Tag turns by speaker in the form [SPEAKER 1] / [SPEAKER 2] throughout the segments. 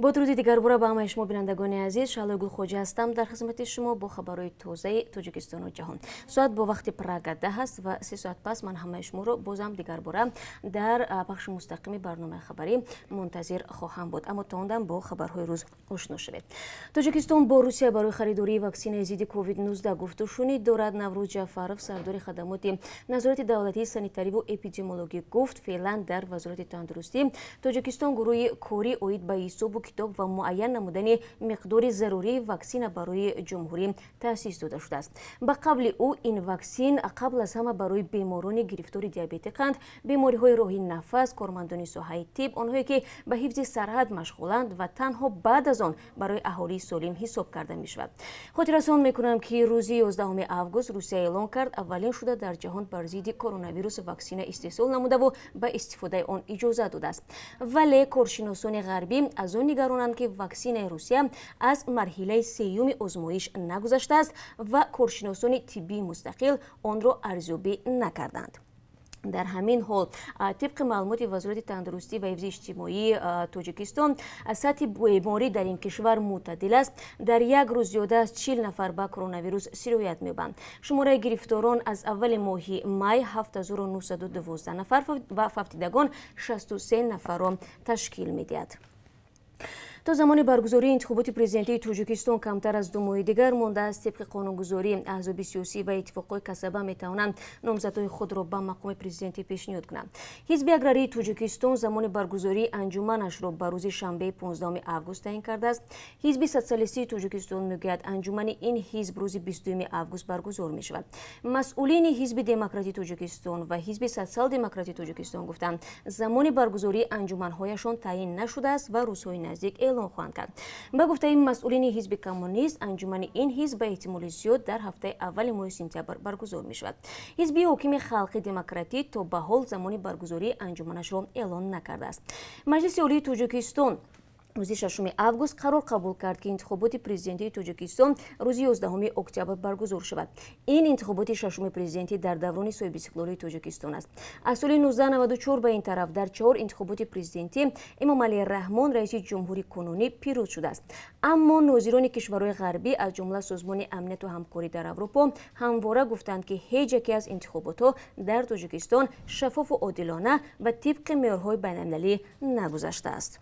[SPEAKER 1] با درودی دیگر باره با همه شما بینندگان عزیز، شالای گلخوجی هستم در خدمت شما با خبرهای تازه تاجیکستان و جهان. ساعت با وقت پراگ 10 است و 3 ساعت پس من همه شما رو بازم دیگر باره در بخش مستقیم برنامه خبری منتظر خواهم بود. اما تا اون با خبرهای روز آشنا شوید. تاجیکستان با روسیه برای خریداری واکسن ضد کووید 19 گفتگوشونی دارد. نوروز جعفرов سردار خدمات نظارت دولتی سانیتاری و اپیدمیولوژی گفت فعلا در وزارت تندرستی تاجیکستان گروه کاری اوید به حساب کتاب و معین نمودن مقدار ضروری واکسن برای جمهوری تأسیس داده شده است. به قبل او این واکسن قبل از همه برای بیماران گرفتار دیابت قند، بیماری‌های راهی نفس، کارمندان ساحه طب، آنهایی که به حفظ سرحد مشغولند و تنها بعد از آن برای اهالی سالم حساب کرده می‌شود. خاطررسان می‌کنم که روز 11 август روسیه اعلام کرد اولین شده در جهان بر ضد کرونا ویروس واکسن استحصال نموده و به استفاده آن اجازه داده است. ولی کارشناسان غربی از آن نگرانند که واکسن روسیه از مرحله سیوم آزمایش نگذشته است و کارشناسان طبی مستقل آن را ارزیابی نکردند. در همین حال طبق معلومات وزارت تندرستی و حفظ اجتماعی تاجیکستان سطح بیماری در این کشور معتدل است. در یک روز زیاده از 40 نفر به کرونا ویروس سرایت می‌یابند. شماره گرفتاران از اول ماه می 7912 نفر و فوتیدگان 63 نفر را تشکیل می‌دهد. تا زمان برگزاری انتخابات پرزیدنتی تاجیکستان کمتر از 2 ماه دیگر مانده است. طبق قانونگذاری احزاب سیاسی و اتفاقهای کسبه میتوانند نامزدهای خود را به مقام پرزیدنتی پیشنهاد کنند. حزب اگرایی تاجیکستان زمان برگزاری انجمنش را به روز شنبه 15 август تعیین کرده است. حزب سوسیالیستی تاجیکستان میگوید انجمن این حزب روز 22 август برگزار می شود. مسئولین حزب دموکراتی تاجیکستان و حزب سوسیال دموکراتی تاجیکستان گفتند زمان برگزاری انجمنهایشان تعیین نشده است و روزهای نزدیک اعلام خواهند کرد. به گفته مسئولین حزب کمونیست انجمن این حزب به احتمال زیاد در هفته اول ماه سپتامبر برگزار می شود. حزب حاکم خلقی دموکراتی تا به حال زمان برگزاری انجمنش را اعلان نکرده است. مجلس عالی تاجیکستان روز 6 август قرار قبول کرد که انتخابات پرزیدنتی تاجیکستان روز 11 اکتبر برگزار شود. این انتخابات ششم پرزیدنتی در دوران صاحب استقلالی تاجیکستان است. از سال 1994 به این طرف در 4 انتخابات پرزیدنتی امام علی رحمان رئیس جمهوری کنونی پیروز شده است. اما ناظران کشورهای غربی از جمله سازمان امنیت و همکاری در اروپا همواره گفتند که هیچ یکی از انتخابات در تاجیکستان شفاف و عادلانه و طبق معیارهای بین‌المللی نگذشته است.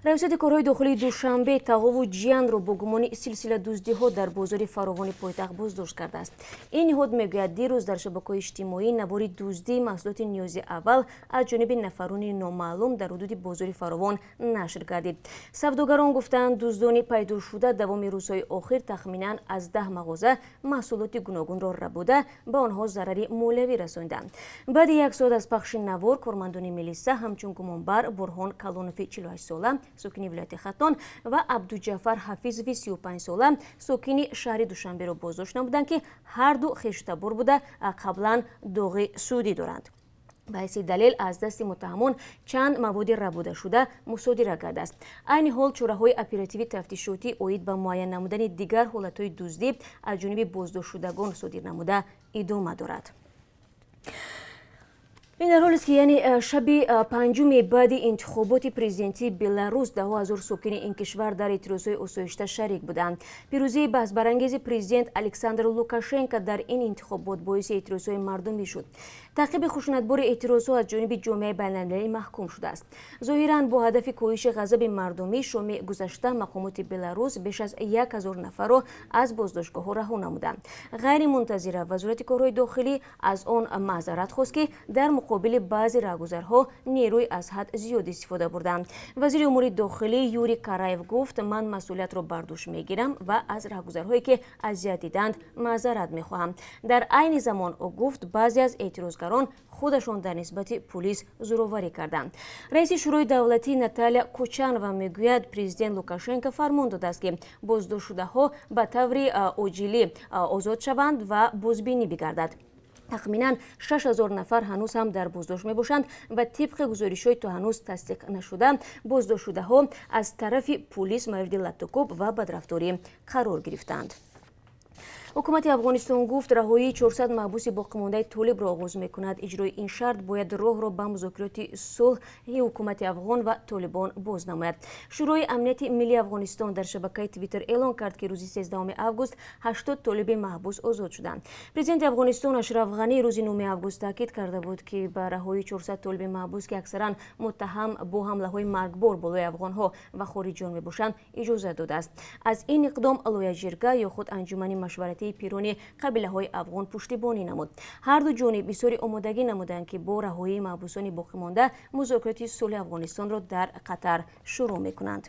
[SPEAKER 1] ریاست کارهای داخلی دوشنبه تقاو جیان را با گمان سلسله دزدی‌ها در بازار فراوان پایتخت بازداشت کرده است. این نهاد میگوید دیروز در شبکه‌های اجتماعی نوار دزدی محصولات نیازی اول از جانب نفران نامعلوم در حدود بازار فراوان نشر گردید. سوداگران گفتند دزدان پیدا شده دوام روزهای آخر تخمیناً از 10 مغازه محصولات گوناگون را ربوده به آنها ضرری مولوی رساندند. بعد یک ساعت از پخش نوار کارمندان میلیسا همچون گمانبر برهان کلونوفی 48 ساله ساکنی ولایت ختان و عبدالجعفر حفیظ 35 ساله ساکنی شهر دوشنبه را بازداشت نمودند که هر دو خویشتبار بوده قبلا داغ سودی دارند. به حیث دلیل از دست متهمان چند مواد ربوده شده مصادره کرده است. این حال چاره‌های اپراتیو تفتیشاتی اوید به معین نمودن دیگر حالت‌های دزدی از جانب بازداشت شدگان صادر نموده ادامه دارد. این در حالی است که یعنی شب پنجم بعد انتخابات پرزیدنتی بلاروس 10,000 ساکن این کشور در اعتراضهای آسایشته شریک بودند. پیروزی بحث برانگیز پرزیدنت الکساندر لوکاشنکو در این انتخابات باعث اعتراضهای مردمی شد. تعقیب خشونتبار اعتراضها از جانب جامعه بین‌المللی محکوم شده است. ظاهراً با هدف کاهش غضب مردمی شام گذشته مقامات بلاروس بیش از 1000 نفر را از بازداشتگاه‌ها رها نمودند. غیر منتظره وزارت کارهای داخلی از آن معذرت خواست که در مقابل بعضی رهگذرها نیروی از حد زیاد استفاده بردند. وزیر امور داخلی یوری کارایف گفت من مسئولیت را بر دوش میگیرم و از رهگذرهایی که اذیت دیدند معذرت میخواهم. در عین زمان او گفت بعضی از اعتراضگران خودشان در نسبت پلیس زورآوری کردند. رئیس شورای دولتی ناتالیا کوچانوا میگوید پرزیدنت لوکاشنکو فرمان داده است که بازداشت شده‌ها به طور عاجلی آزاد شوند و بازبینی بگردد. تخمیناً 6000 نفر هنوز هم در بازداشت می باشند و طبق گزارش‌های تا هنوز تصدیق نشده بازداشت شده‌ها از طرف پلیس مورد لطکوب و بدرفتاری قرار گرفتند. ҳукумати Афғонистон гуфт раҳоии 400 маҳбуси боқимондаи толибро оғоз мекунад. иҷрои ин шарт бояд роҳро ба музокироти сулҳи ҳукумати афғон ва толибон боз намояд. шӯрои амнияти миллии Афғонистон дар шабакаи Твиттер эълон кард, ки рӯзи 13 август 80 толиби маҳбус озод шуданд. Президенти Афғонистон Ашраф Ғани рӯзи 9 август таъкид карда буд, ки ба раҳоии 400 толиби маҳбус, ки аксаран муттаҳам бо ҳамлаҳои маргбор болои афғонҳо ва хориҷиён мебошанд, иҷоза додааст. аз ин иқдом лояҷирга ё худ анҷумани машваратии пирони қабилаҳои афғон пуштибонӣ намуд. ҳар ду ҷониб бисёри омодагӣ намуданд, ки бо раҳоии маҳбусони боқимонда музокироти сулҳи Афғонистонро дар Қатар шурӯъ мекунанд.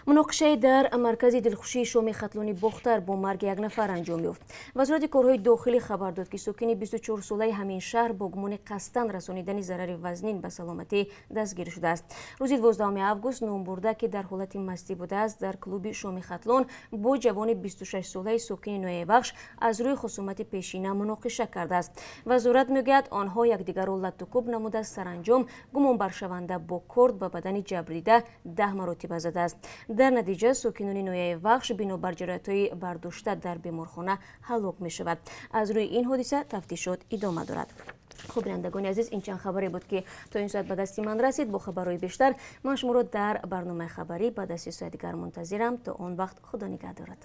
[SPEAKER 1] муноқишае дар маркази дилхушии шоми хатлони бохтар бо марги як нафар анҷом ёфт. вазорати корҳои дохилӣ хабар дод, ки сокини 24-солаи ҳамин шаҳр бо гумони қасдан расонидани зарари вазнин ба саломатӣ дастгир шудааст. рӯзи 12 август номбурда, ки дар ҳолати мастӣ будааст, дар клуби шоми хатлон бо ҷавони 26-солаи сокини ноябахш аз рӯи хусумати пешина муноқиша кардааст. вазорат мегӯяд, онҳо якдигарро латтукӯб намуда саранҷом гумонбаршаванда бо корд ба бадани ҷабрида 10 маротиба задааст. дар натиҷа сокинони ноябахш бинобар ҷароятҳои бардошта дар беморхона ҳалок мешавад. аз рӯи ин ҳодиса тафтишот идома дорад. хуб бинандагони азиз, ин чанд хабаре буд, ки то ин соат ба дасти ман расид. бо хабарҳои бештар ман шуморо дар барномаи хабарӣ ба дасти соати дигар мунтазирам. то он вақт худо нигаҳдорад.